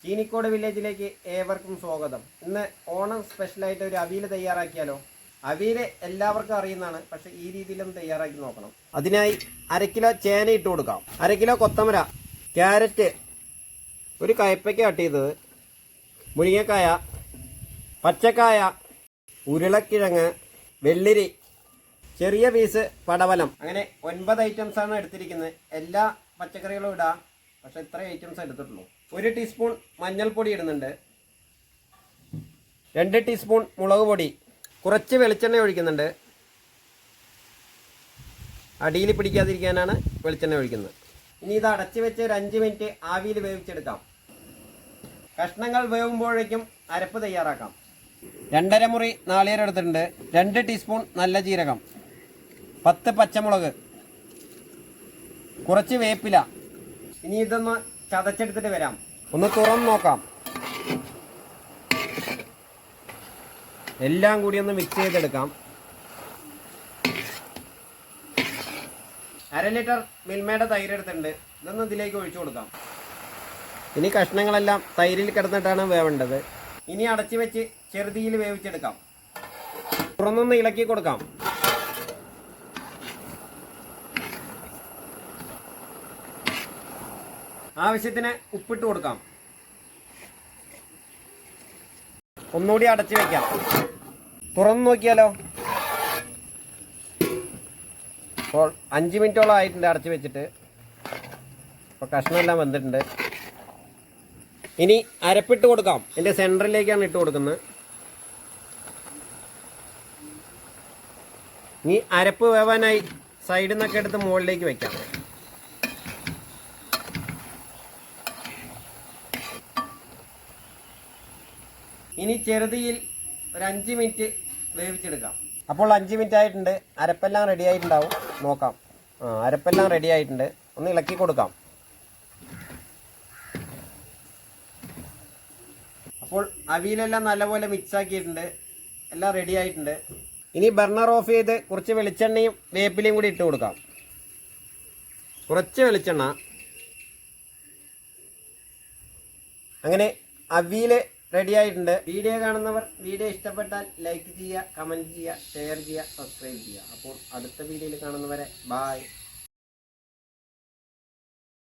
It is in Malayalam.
ചീനിക്കോട് വില്ലേജിലേക്ക് ഏവർക്കും സ്വാഗതം. ഇന്ന് ഓണം സ്പെഷ്യലായിട്ട് ഒരു അവിയൽ തയ്യാറാക്കിയാലോ? അവിയൽ എല്ലാവർക്കും അറിയുന്നതാണ്, പക്ഷെ ഈ രീതിയിലൊന്ന് തയ്യാറാക്കി നോക്കണം. അതിനായി 1/2 കിലോ ചേന ഇട്ട് കൊടുക്കാം, 1/2 കിലോ കൊത്തമര, ക്യാരറ്റ്, ഒരു കയ്പ്പയ്ക്ക കട്ട് ചെയ്തത്, മുരിങ്ങക്കായ, പച്ചക്കായ, ഉരുളക്കിഴങ്ങ്, വെള്ളിരി, ചെറിയ പീസ് പടവലം. അങ്ങനെ 9 ഐറ്റംസാണ് എടുത്തിരിക്കുന്നത്. എല്ലാ പച്ചക്കറികളും ഇടാം, പക്ഷെ ഇത്ര ഐറ്റംസ് എടുത്തിട്ടുള്ളൂ. 1 ടീസ്പൂൺ മഞ്ഞൾപ്പൊടി ഇടുന്നുണ്ട്, 2 ടീസ്പൂൺ മുളക് പൊടി, കുറച്ച് വെളിച്ചെണ്ണ ഒഴിക്കുന്നുണ്ട്. അടിയിൽ പിടിക്കാതിരിക്കാനാണ് വെളിച്ചെണ്ണ ഒഴിക്കുന്നത്. ഇനി ഇത് അടച്ചു വെച്ച് ഒരു 5 മിനിറ്റ് ആവിയിൽ വേവിച്ചെടുക്കാം. കഷ്ണങ്ങൾ വേവുമ്പോഴേക്കും അരപ്പ് തയ്യാറാക്കാം. 2.5 മുറി നാളികേരം എടുത്തിട്ടുണ്ട്, 2 ടീസ്പൂൺ നല്ല ജീരകം, 10 പച്ചമുളക്, കുറച്ച് വേപ്പില. ഇനി ഇതൊന്ന് ചതച്ചെടുത്തിട്ട് വരാം. ഒന്ന് തുറന്ന് നോക്കാം. എല്ലാം കൂടി ഒന്ന് മിക്സ് ചെയ്തെടുക്കാം. 1/2 ലിറ്റർ മിൽമയുടെ തൈര് എടുത്തിട്ടുണ്ട്, ഇതൊന്ന് ഇതിലേക്ക് ഒഴിച്ചു കൊടുക്കാം. ഇനി കഷ്ണങ്ങളെല്ലാം തൈരിൽ കിടന്നിട്ടാണ് വേവേണ്ടത്. ഇനി അടച്ചു വെച്ച് ചെറുതീയിൽ വേവിച്ചെടുക്കാം. തുറന്നൊന്ന് ഇളക്കി കൊടുക്കാം. ആവശ്യത്തിന് ഉപ്പിട്ട് കൊടുക്കാം. ഒന്നുകൂടി അടച്ചു വെക്കാം. തുറന്നു നോക്കിയാലോ? അപ്പോൾ 5 മിനിറ്റോളം ആയിട്ടുണ്ട് അടച്ചു വെച്ചിട്ട്. അപ്പോൾ കഷ്ണമെല്ലാം വെന്തിട്ടുണ്ട്. ഇനി അരപ്പിട്ട് കൊടുക്കാം. എൻ്റെ സെൻറ്ററിലേക്കാണ് ഇട്ട് കൊടുക്കുന്നത്. ഇനി അരപ്പ് വേവാനായി സൈഡിൽ നിന്നൊക്കെ എടുത്ത് മുകളിലേക്ക് വയ്ക്കാം. ഇനി ചെറുതീയിൽ ഒരു 5 മിനിറ്റ് വേവിച്ചെടുക്കാം. അപ്പോൾ 5 മിനിറ്റ് ആയിട്ടുണ്ട്. അരപ്പെല്ലാം റെഡി ആയിട്ടുണ്ടാവും, നോക്കാം. അരപ്പെല്ലാം റെഡി ആയിട്ടുണ്ട്. ഒന്ന് ഇളക്കി കൊടുക്കാം. അപ്പോൾ അവിയലെല്ലാം നല്ലപോലെ മിക്സ് ആക്കിയിട്ടുണ്ട്, എല്ലാം റെഡി ആയിട്ടുണ്ട്. ഇനി ബർണർ ഓഫ് ചെയ്ത് കുറച്ച് വെളിച്ചെണ്ണയും വേപ്പിലയും കൂടി ഇട്ട് കൊടുക്കാം. കുറച്ച് വെളിച്ചെണ്ണ. അങ്ങനെ അവിയൽ റെഡി ആയിട്ടുണ്ട്. വീഡിയോ കാണുന്നവർ വീഡിയോ ഇഷ്ടപ്പെട്ടാൽ ലൈക്ക് ചെയ്യുക, കമൻറ്റ് ചെയ്യുക, ഷെയർ ചെയ്യുക, സബ്സ്ക്രൈബ് ചെയ്യുക. അപ്പോൾ അടുത്ത വീഡിയോയിൽ കാണുന്നവരെ ബായ്.